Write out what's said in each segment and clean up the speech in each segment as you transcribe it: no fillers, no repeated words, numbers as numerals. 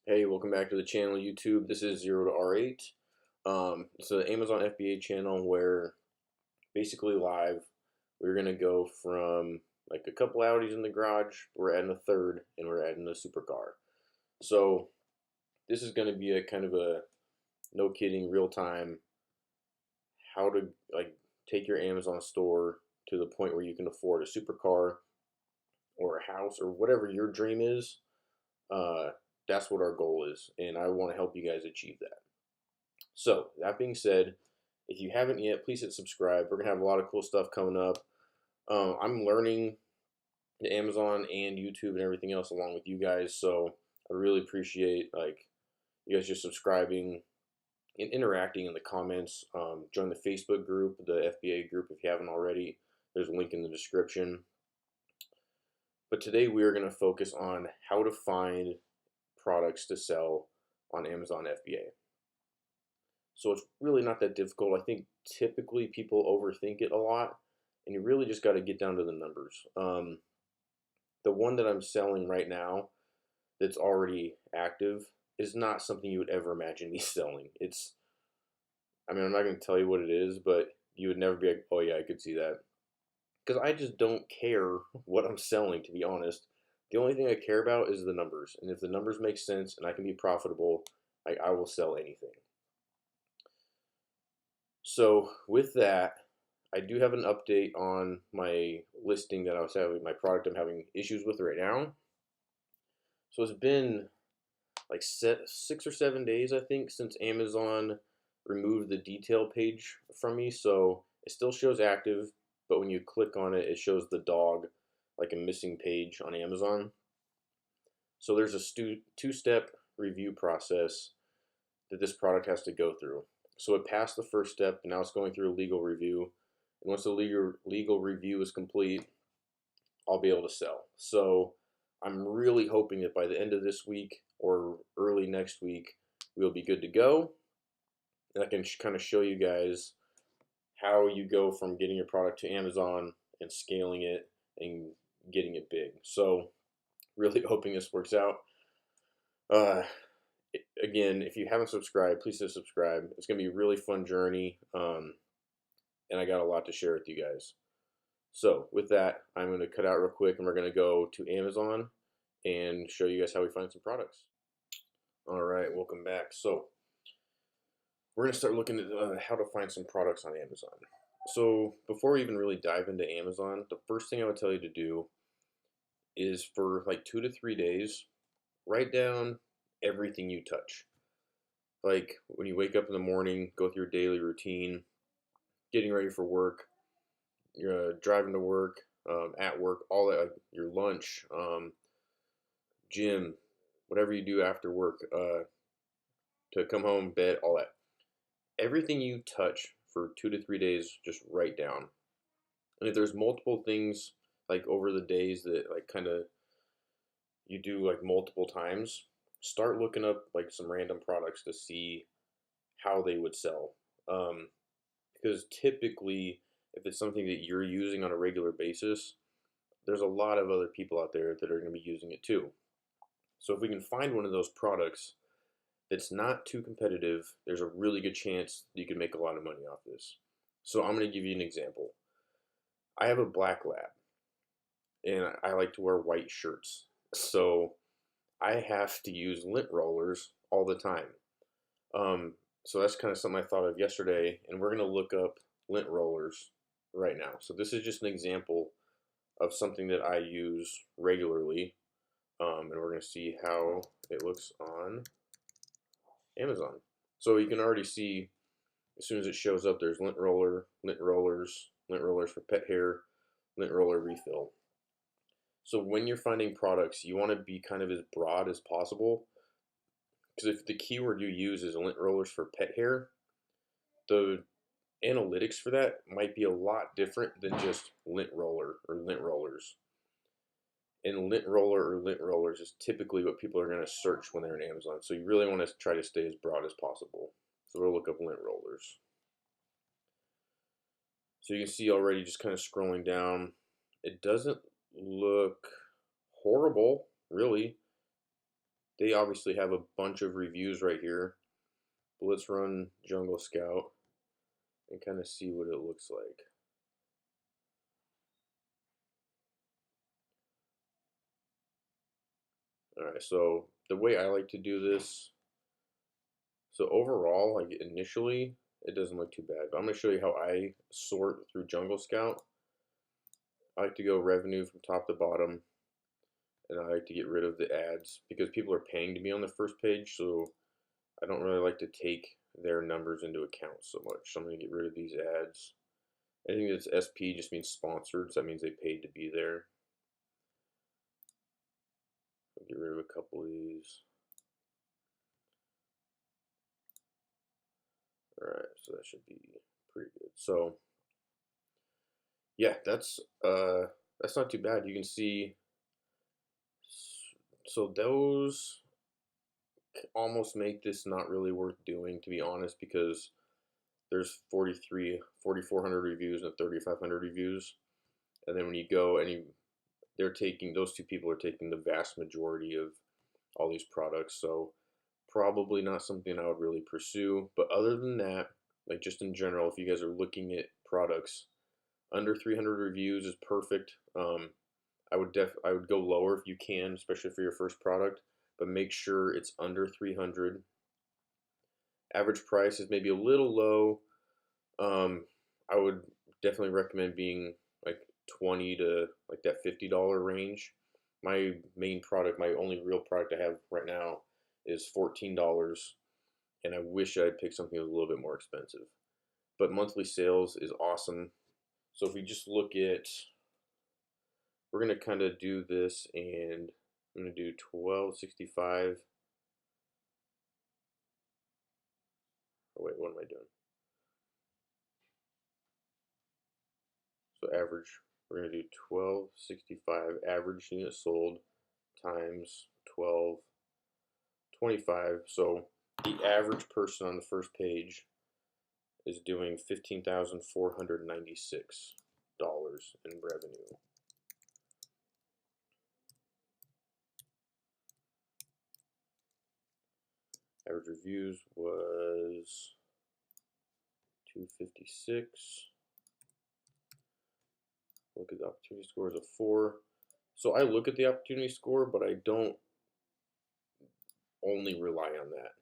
Hey, welcome back to the channel, YouTube. This is Zero to R8. It's an Amazon FBA channel where basically live we're gonna go from like a couple Audis in the garage. We're adding a third, and we're adding a supercar. So this is gonna be a kind of a no kidding, real time how to like take your Amazon store to the point where you can afford a supercar or a house or whatever your dream is. Uh, that's what our goal is, and I want to help you guys achieve that. So, that being said, if you haven't yet, please hit subscribe. We're going to have a lot of cool stuff coming up. I'm learning the Amazon and YouTube and everything else along with you guys. So, I really appreciate you guys just subscribing and interacting in the comments. Join the Facebook group, the FBA group, if you haven't already. There's a link in the description. But today we are going to focus on how to find products to sell on Amazon FBA. So it's really not that difficult. I think typically people overthink it a lot, and you really just got to get down to the numbers. The one that I'm selling right now that's already active is not something you would ever imagine me selling. I mean, I'm not going to tell you what it is, but you would never be like, oh yeah, I could see that. Because I just don't care what I'm selling, to be honest. The only thing I care about is the numbers. And if the numbers make sense and I can be profitable, I will sell anything. So with that, I do have an update on my listing that I was having, my product I'm having issues with right now. So it's been like 6 or 7 days, I think, since Amazon removed the detail page from me. So it still shows active, but when you click on it, it shows the dog like a missing page on Amazon. So there's a two-step review process that this product has to go through. So it passed the first step, and now it's going through a legal review. And once the legal review is complete, I'll be able to sell. So I'm really hoping that by the end of this week or early next week, we'll be good to go. And I can kind of show you guys how you go from getting your product to Amazon and scaling it and getting it big. So really hoping this works out. Uh, Again, if you haven't subscribed, please hit subscribe. It's going to be a really fun journey, and I got a lot to share with you guys. So with that, I'm going to cut out real quick, and we're going to go to Amazon and show you guys how we find some products. All right, welcome back. So we're going to start looking at how to find some products on Amazon. So before we even really dive into Amazon, the first thing I would tell you to do is for like 2 to 3 days, write down everything you touch. Like when you wake up in the morning, go through your daily routine, getting ready for work, you're driving to work, at work, all that, like your lunch, gym, whatever you do after work, to come home, bed, all that. Everything you touch for 2 to 3 days, just write down. And if there's multiple things like over the days that like kind of you do like multiple times, start looking up like some random products to see how they would sell. Because typically, if it's something that you're using on a regular basis, there's a lot of other people out there that are going to be using it too. So if we can find one of those products that's not too competitive, there's a really good chance you can make a lot of money off this. So I'm going to give you an example. I have a black lab, and I like to wear white shirts. So I have to use lint rollers all the time. So that's kind of something I thought of yesterday, and we're going to look up lint rollers right now. So this is just an example of something that I use regularly, and we're going to see how it looks on Amazon. So you can already see as soon as it shows up, there's lint roller, lint rollers for pet hair, lint roller refill. So when you're finding products, you want to be kind of as broad as possible, because if the keyword you use is lint rollers for pet hair, the analytics for that might be a lot different than just lint roller or lint rollers. And lint roller or lint rollers is typically what people are going to search when they're in Amazon. So you really want to try to stay as broad as possible. So we'll look up lint rollers. So you can see already just kind of scrolling down, it doesn't look horrible, really. they obviously have a bunch of reviews right here. But let's run Jungle Scout and kind of see what it looks like. All right, so the way I like to do this, so overall, like initially, it doesn't look too bad. But I'm going to show you how I sort through Jungle Scout. I like to go revenue from top to bottom, and I like to get rid of the ads because people are paying to be on the first page, so I don't really like to take their numbers into account so much. So I'm going to get rid of these ads. Anything that's SP just means sponsored, so that means they paid to be there. I'll get rid of a couple of these. All right, so that should be pretty good. So yeah, that's not too bad. You can see, so those almost make this not really worth doing, to be honest, because there's 4,400 reviews and 3,500 reviews, and then when you go and they're taking, those two people are taking the vast majority of all these products, so probably not something I would really pursue. But other than that, like just in general, if you guys are looking at products, under 300 reviews is perfect. I would go lower if you can, especially for your first product, but make sure it's under 300. Average price is maybe a little low. I would definitely recommend being like 20 to like that $50 range. My main product, my only real product I have right now is $14, and I wish I'd picked something that was a little bit more expensive. But monthly sales is awesome. So if we just look at, we're gonna kind of do this, and I'm gonna do 1265. Oh wait, what am I doing? So average, we're gonna do 1265 average unit sold times 1225. So the average person on the first page is doing $15,496 in revenue. Average reviews was 256. Look at the opportunity score is a 4. So I look at the opportunity score, but I don't only rely on that.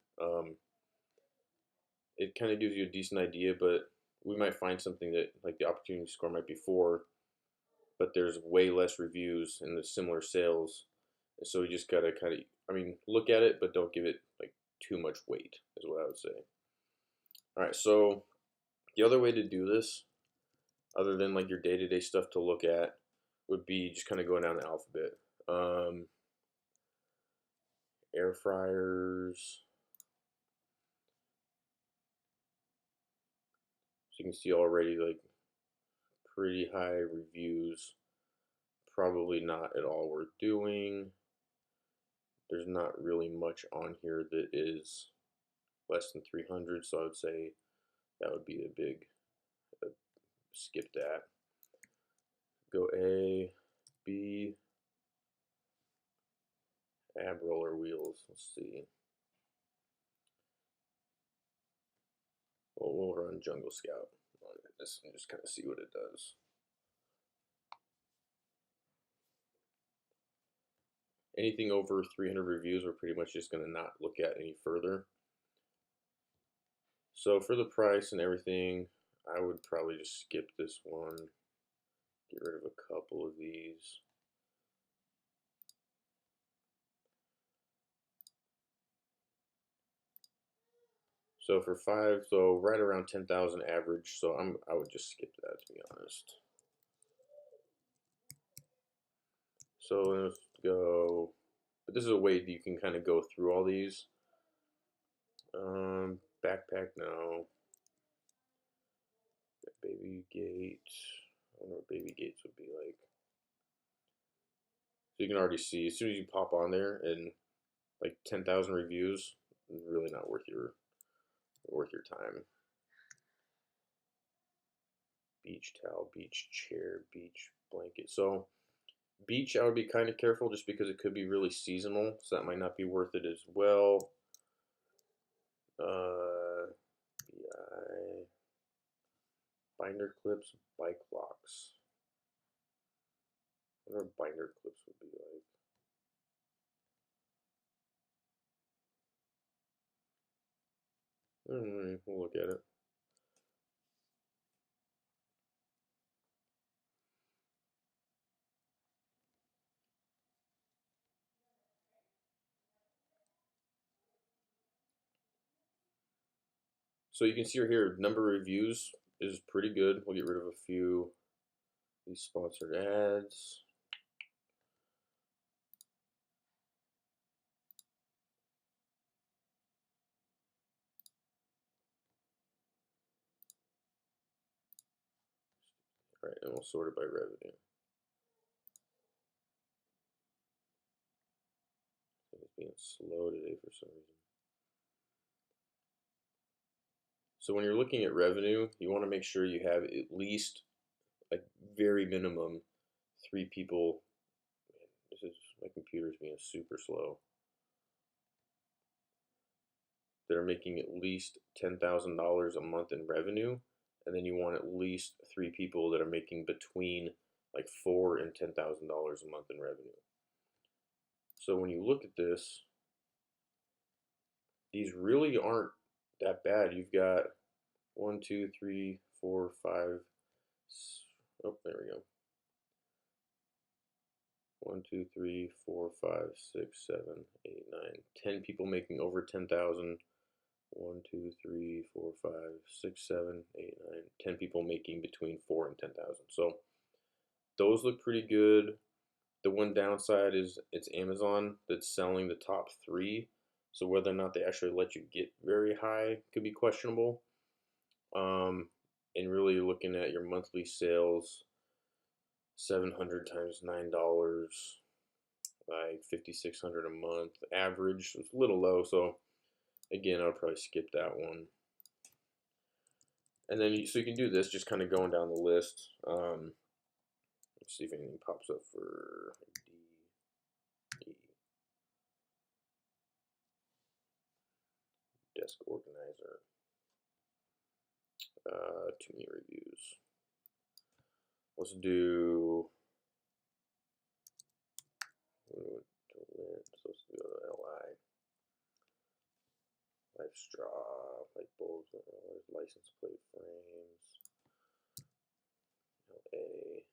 It kind of gives you a decent idea, but we might find something that like the opportunity score might be 4, but there's way less reviews and the similar sales. And so you just gotta kind of, I mean, look at it, but don't give it like too much weight, is what I would say. All right, so the other way to do this, other than like your day-to-day stuff to look at, would be just kind of going down the alphabet. Air fryers. So you can see already like pretty high reviews. Probably not at all worth doing. There's not really much on here that is less than 300, so I would say that would be a big skip that. Go A, B, ab roller wheels. Let's see. Well, we'll run Jungle Scout on this and just kind of see what it does. Anything over 300 reviews, we're pretty much just going to not look at any further. So for the price and everything, I would probably just skip this one. Get rid of a couple of these. So for 5, so right around 10,000 average. So I would just skip that, to be honest. So let's go. But this is a way that you can kind of go through all these. Backpack, no. Baby gate. I don't know what baby gates would be like. So you can already see as soon as you pop on there and like 10,000 reviews, really not worth your time. Beach towel, beach chair, beach blanket. So Beach, I would be kind of careful just because it could be really seasonal, so that might not be worth it as well. BI, binder clips, bike locks. I wonder what binder clips would be like. We'll look at it. So you can see here, number of reviews is pretty good. We'll get rid of a few of these sponsored ads. All right, and we'll sort it by revenue. It's being slow today for some reason. So when you're looking at revenue, you want to make sure you have at least, like, very minimum 3 people. Man, this is, my computer's being super slow. That are making at least $10,000 a month in revenue, and then you want at least 3 people that are making between like $4,000 and $10,000 a month in revenue. So when you look at this, these really aren't that bad. You've got 1, 2, 3, 4, 5. Oh, there we go. 1, 2, 3, 4, 5, 6, 7, 8, 9, 10 people making over 10,000. 1, 2, 3, 4, 5, 6, 7, 8, 9, 10 people making between 4 and 10,000. So those look pretty good. The one downside is it's Amazon that's selling the top 3. So whether or not they actually let you get very high could be questionable. And really looking at your monthly sales, 700 times $9, like 5,600 a month. Average is a little low, so again, I'll probably skip that one. And then so you can do this, just kind of going down the list. Let's see if anything pops up for D, desk organizer. Too many reviews. Let's do. Let's do LI. Life straw, light bulbs, license plate frames. LA.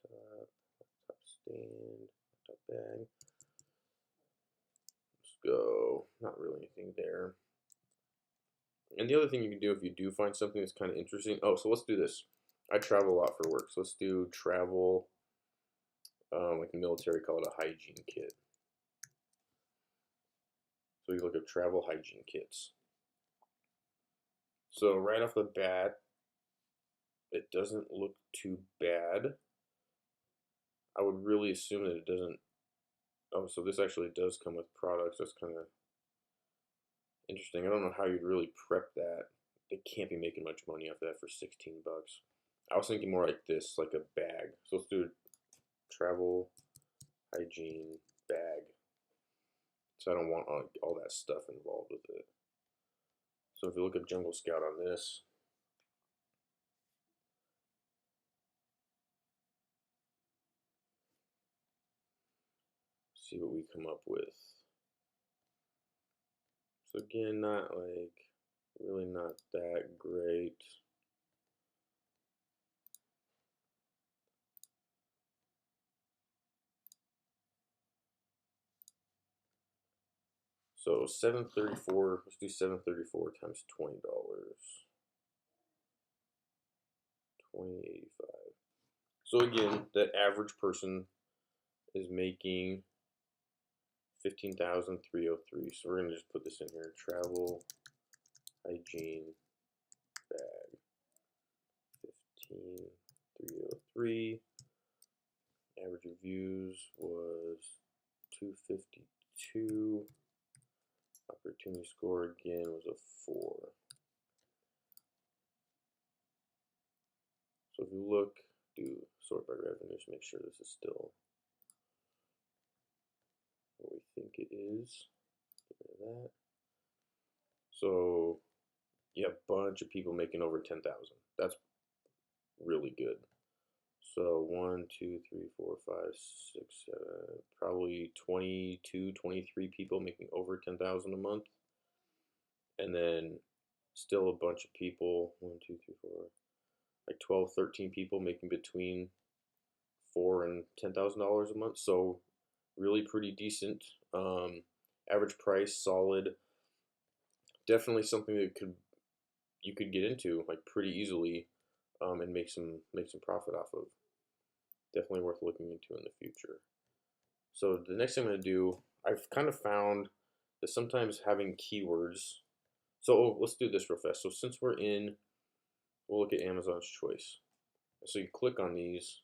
Laptop stand, laptop bag. Let's go. Not really anything there. And the other thing you can do if you do find something that's kind of interesting. Oh, so let's do this. I travel a lot for work, so let's do travel. Like the military call it a hygiene kit. So we look at travel hygiene kits. So right off the bat, it doesn't look too bad. I would really assume that it doesn't. Oh, so this actually does come with products. That's kind of interesting. I don't know how you'd really prep that. They can't be making much money off that for 16 bucks. I was thinking more like this, like a bag. So let's do a travel hygiene bag. So I don't want all that stuff involved with it. So if you look at Jungle Scout on this, see what we come up with. So again, not like, really not that great. So 734, let's do 734 times $20. 2085. So again, the average person is making 15,303. So we're gonna just put this in here. Travel hygiene bag. 15,303. Average reviews was 252. Opportunity score again was a 4. So if you look, do sort by revenue, just make sure this is still what we think it is. Get rid of that. So you have a bunch of people making over 10,000. That's really good. So 1, 2, 3, 4, 5, 6, 7, probably 22, 23 people making over 10,000 a month. And then still a bunch of people, 1, 2, 3, 4, like 12, 13 people making between $4,000 and $10,000 a month. So really pretty decent. Average price, solid. Definitely something that you could get into like pretty easily, and make some profit off of. Definitely worth looking into in the future. So the next thing I'm going to do, I've kind of found that sometimes having keywords. So let's do this real fast. So since we're in, we'll look at Amazon's Choice. So you click on these,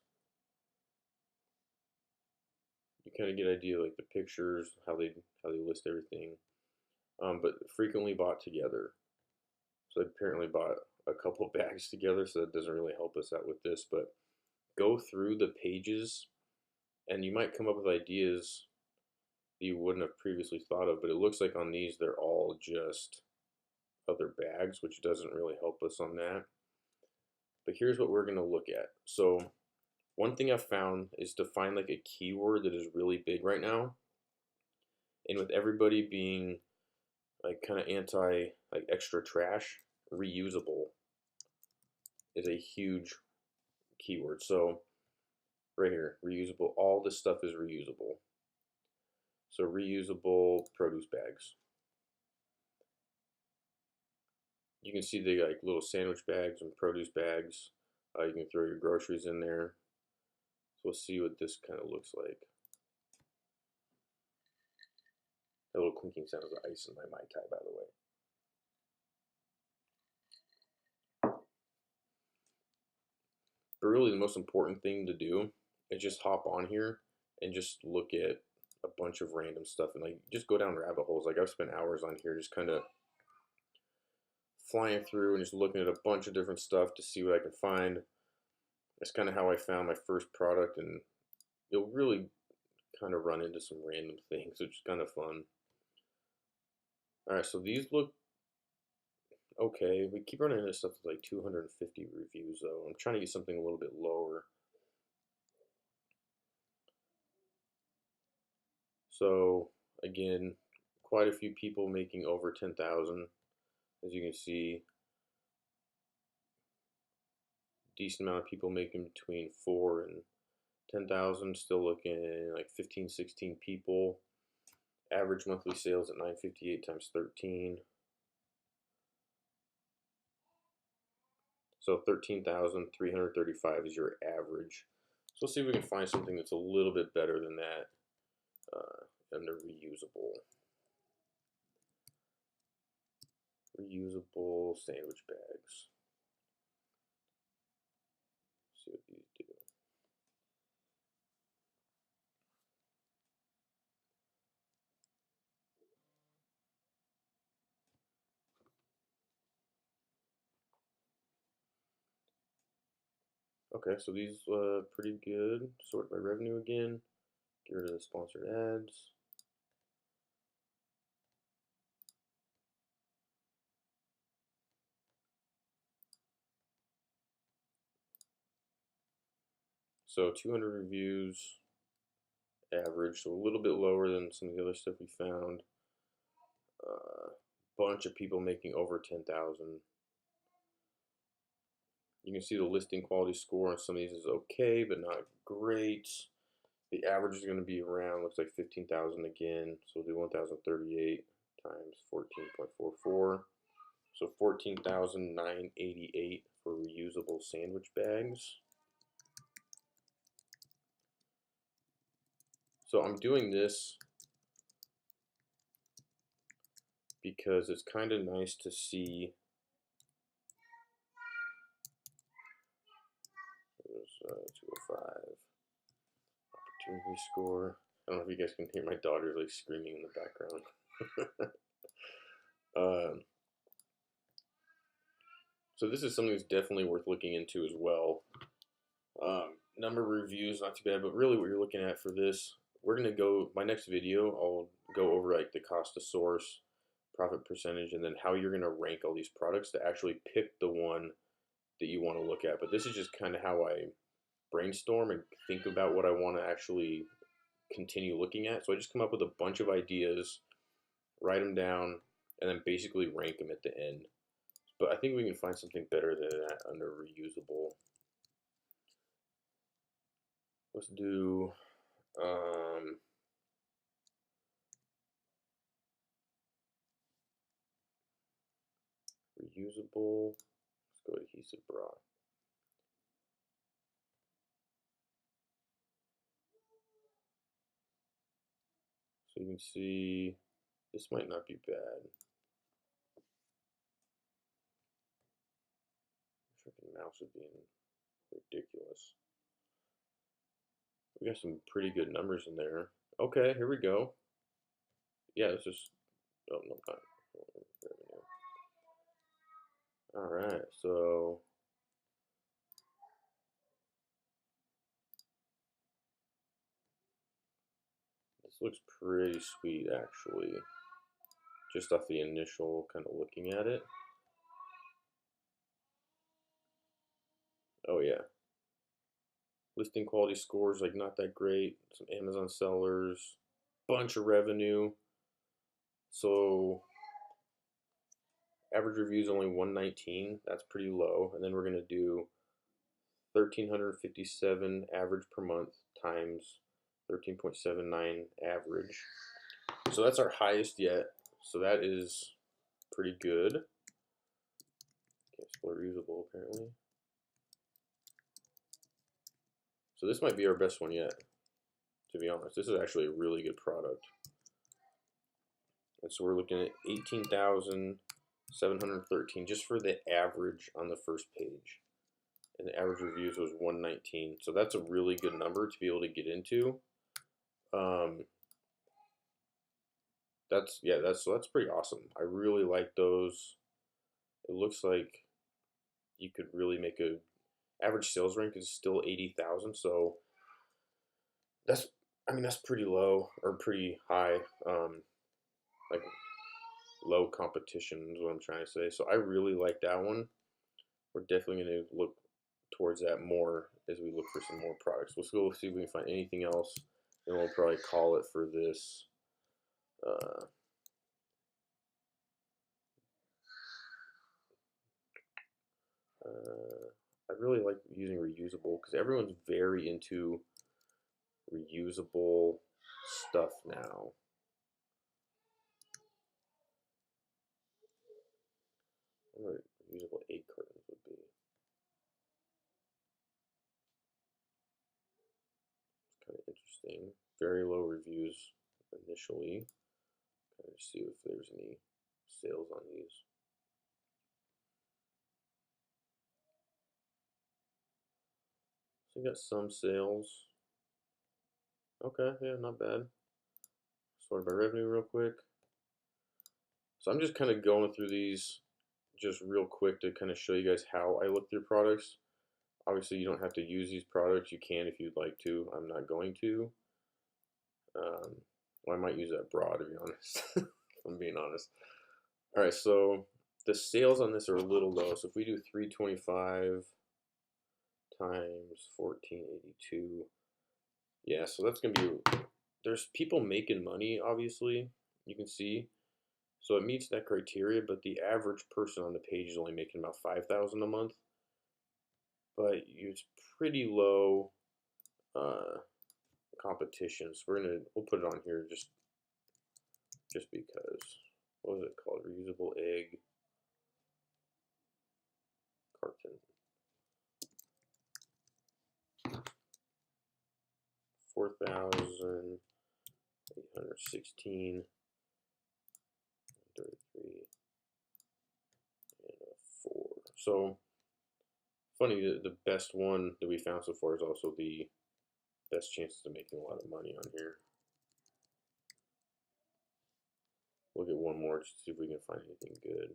you kind of get an idea like the pictures, how they list everything. But frequently bought together. So I apparently bought a couple bags together, so that doesn't really help us out with this. But go through the pages, and you might come up with ideas that you wouldn't have previously thought of. But it looks like on these, they're all just other bags, which doesn't really help us on that. But here's what we're going to look at. So one thing I've found is to find like a keyword that is really big right now. And with everybody being like kind of anti like extra trash, reusable is a huge keyword. So right here, reusable, all this stuff is reusable. So reusable produce bags. You can see they got like little sandwich bags and produce bags. You can throw your groceries in there. So we'll see what this kind of looks like. A little clinking sound of ice in my Mai Tai, by the way. But really the most important thing to do is just hop on here and just look at a bunch of random stuff and like just go down rabbit holes. Like I've spent hours on here just kind of flying through and just looking at a bunch of different stuff to see what I can find. That's kind of how I found my first product, and you'll really kind of run into some random things, which is kind of fun. All right, so these look okay. We keep running into stuff with like 250 reviews though. I'm trying to get something a little bit lower. So again, quite a few people making over 10,000, as you can see. Decent amount of people making between 4 and 10,000. Still looking like 15, 16 people. Average monthly sales at 958 times 13. So 13,335 is your average. So let's see if we can find something that's a little bit better than that under reusable. Reusable sandwich bags. Let's see what these do. Okay, so these pretty good. Sort by revenue again. Get rid of the sponsored ads. So 200 reviews average, so a little bit lower than some of the other stuff we found. Bunch of people making over 10,000. You can see the listing quality score on some of these is okay, but not great. The average is going to be around, looks like 15,000 again. So we'll do 1,038 times 14.44. So 14,988 for reusable sandwich bags. So I'm doing this because it's kind of nice to see. There's 205. Opportunity score. I don't know if you guys can hear my daughter's like screaming in the background. Um, so this is something that's definitely worth looking into as well. Number of reviews, not too bad, but really what you're looking at for this, we're gonna go, my next video, I'll go over like the cost to source, profit percentage, and then how you're gonna rank all these products to actually pick the one that you want to look at. But this is just kind of how I brainstorm and think about what I want to actually continue looking at. So I just come up with a bunch of ideas, write them down, and then basically rank them at the end. But I think we can find something better than that under reusable. Let's do reusable. Let's go adhesive bra. So you can see this might not be bad. Freaking mouse is being ridiculous. We got some pretty good numbers in there. Okay, here we go. Yeah, this is, oh no, not revenue. All right, so this looks pretty sweet actually, just off the initial kind of looking at it. Oh yeah, listing quality scores like not that great. Some Amazon sellers, bunch of revenue. So average reviews only 119. That's pretty low. And then we're gonna do 1,357 average per month times 13.79 average. So that's our highest yet. So that is pretty good. Can't spell reusable apparently. So this might be our best one yet, to be honest. This is actually a really good product. And so we're looking at 18,713 just for the average on the first page. And the average reviews was 119. So that's a really good number to be able to get into. That's pretty awesome. I really like those. It looks like you could really make a average sales rank is still 80,000. So that's, I mean, that's pretty low or pretty high. Like low competition is what I'm trying to say. So I really like that one. We're definitely going to look towards that more as we look for some more products. Let's go see if we can find anything else, and we'll probably call it for this. I really like using reusable because everyone's very into reusable stuff now. I wonder what reusable egg cartons would be. It's kind of interesting. Very low reviews initially. Kind of see if there's any sales on these. So we got some sales. Okay, yeah, not bad. Sorted by revenue real quick. So I'm just kind of going through these just real quick to kind of show you guys how I look through products. Obviously, you don't have to use these products. You can if you'd like to. I'm not going to. Well, I might use that bra, to be honest, if I'm being honest. All right, so the sales on this are a little low. So if we do 325 times 1482, yeah, so that's going to be, there's people making money, obviously, you can see. So it meets that criteria, but the average person on the page is only making about 5,000 a month. But it's pretty low competition. So we'll put it on here just because. What was it called? Reusable egg carton. 4,816, 33, and a 4. So funny, the best one that we found so far is also the best chances of making a lot of money on here. Look at one more just to see if we can find anything good.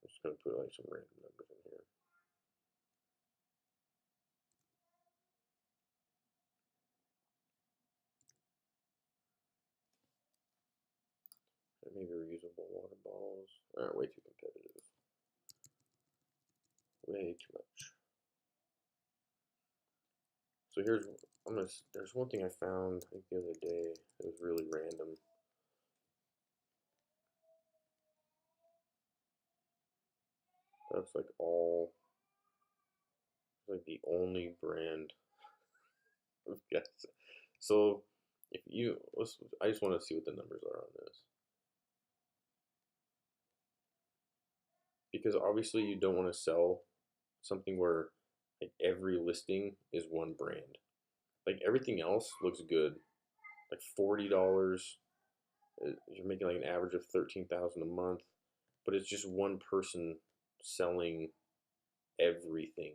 I'm just gonna put like some random numbers in here. Maybe reusable water bottles. Way too competitive. Way too much. So there's one thing I found I think the other day that was really random. That's like the only brand of gas. So I just want to see what the numbers are on this. Because obviously you don't want to sell something where like every listing is one brand. Like everything else looks good. Like $40, you're making like an average of 13,000 a month, but it's just one person selling everything.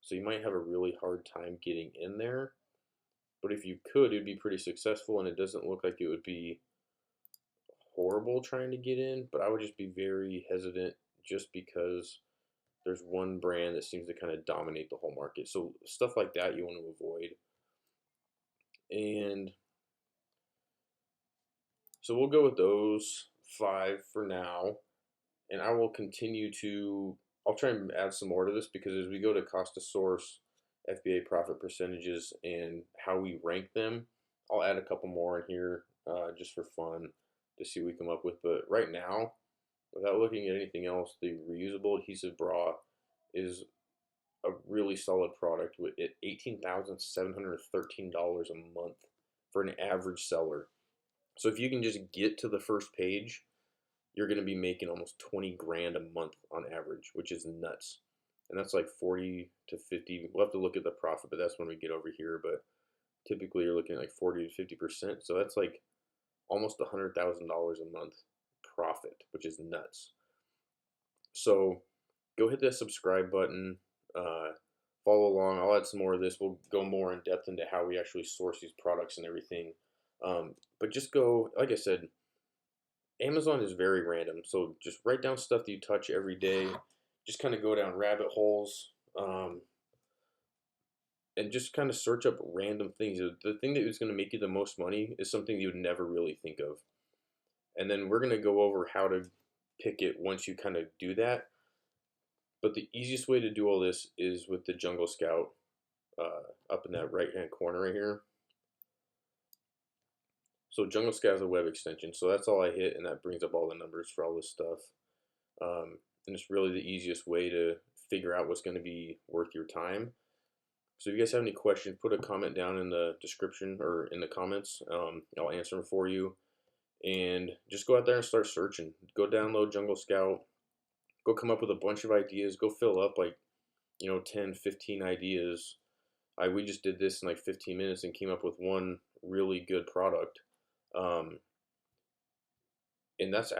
So you might have a really hard time getting in there. But if you could, it'd be pretty successful, and it doesn't look like it would be horrible trying to get in. But I would just be very hesitant just because there's one brand that seems to kind of dominate the whole market. So stuff like that you want to avoid. And so we'll go with those 5 for now. And I will continue to, I'll try and add some more to this because as we go to cost to source, FBA profit percentages, and how we rank them, I'll add a couple more in here just for fun to see what we come up with. But right now, without looking at anything else, the reusable adhesive bra is a really solid product with it $18,713 a month for an average seller. So if you can just get to the first page, you're going to be making almost 20 grand a month on average, which is nuts. And that's like 40 to 50. We'll have to look at the profit, but that's when we get over here. But typically you're looking at like 40 to 50%. So that's like almost $100,000 a month profit, which is nuts. So go hit that subscribe button, follow along. I'll add some more of this. We'll go more in depth into how we actually source these products and everything. But just go, like I said, Amazon is very random. So just write down stuff that you touch every day. Just kind of go down rabbit holes and just kind of search up random things. The thing that is going to make you the most money is something you would never really think of. And then we're going to go over how to pick it once you kind of do that. But the easiest way to do all this is with the Jungle Scout up in that right-hand corner right here. So Jungle Scout is a web extension. So that's all I hit, and that brings up all the numbers for all this stuff. And it's really the easiest way to figure out what's going to be worth your time. So if you guys have any questions, put a comment down in the description or in the comments. I'll answer them for you. And just go out there and start searching. Go download Jungle Scout. Go come up with a bunch of ideas. Go fill up like, 10, 15 ideas. We just did this in like 15 minutes and came up with one really good product. And that's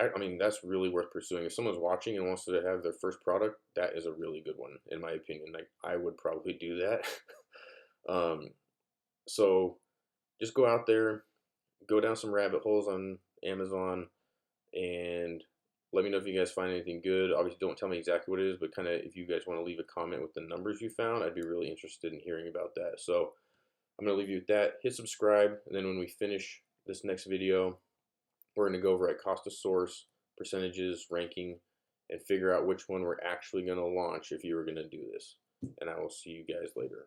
really worth pursuing. If someone's watching and wants to have their first product, that is a really good one, in my opinion. Like, I would probably do that. So just go out there, go down some rabbit holes on Amazon, and let me know if you guys find anything good. Obviously, don't tell me exactly what it is, but kind of if you guys want to leave a comment with the numbers you found, I'd be really interested in hearing about that. So I'm going to leave you with that. Hit subscribe, and then when we finish this next video, we're going to go over at cost of source, percentages, ranking, and figure out which one we're actually going to launch if you were going to do this. And I will see you guys later.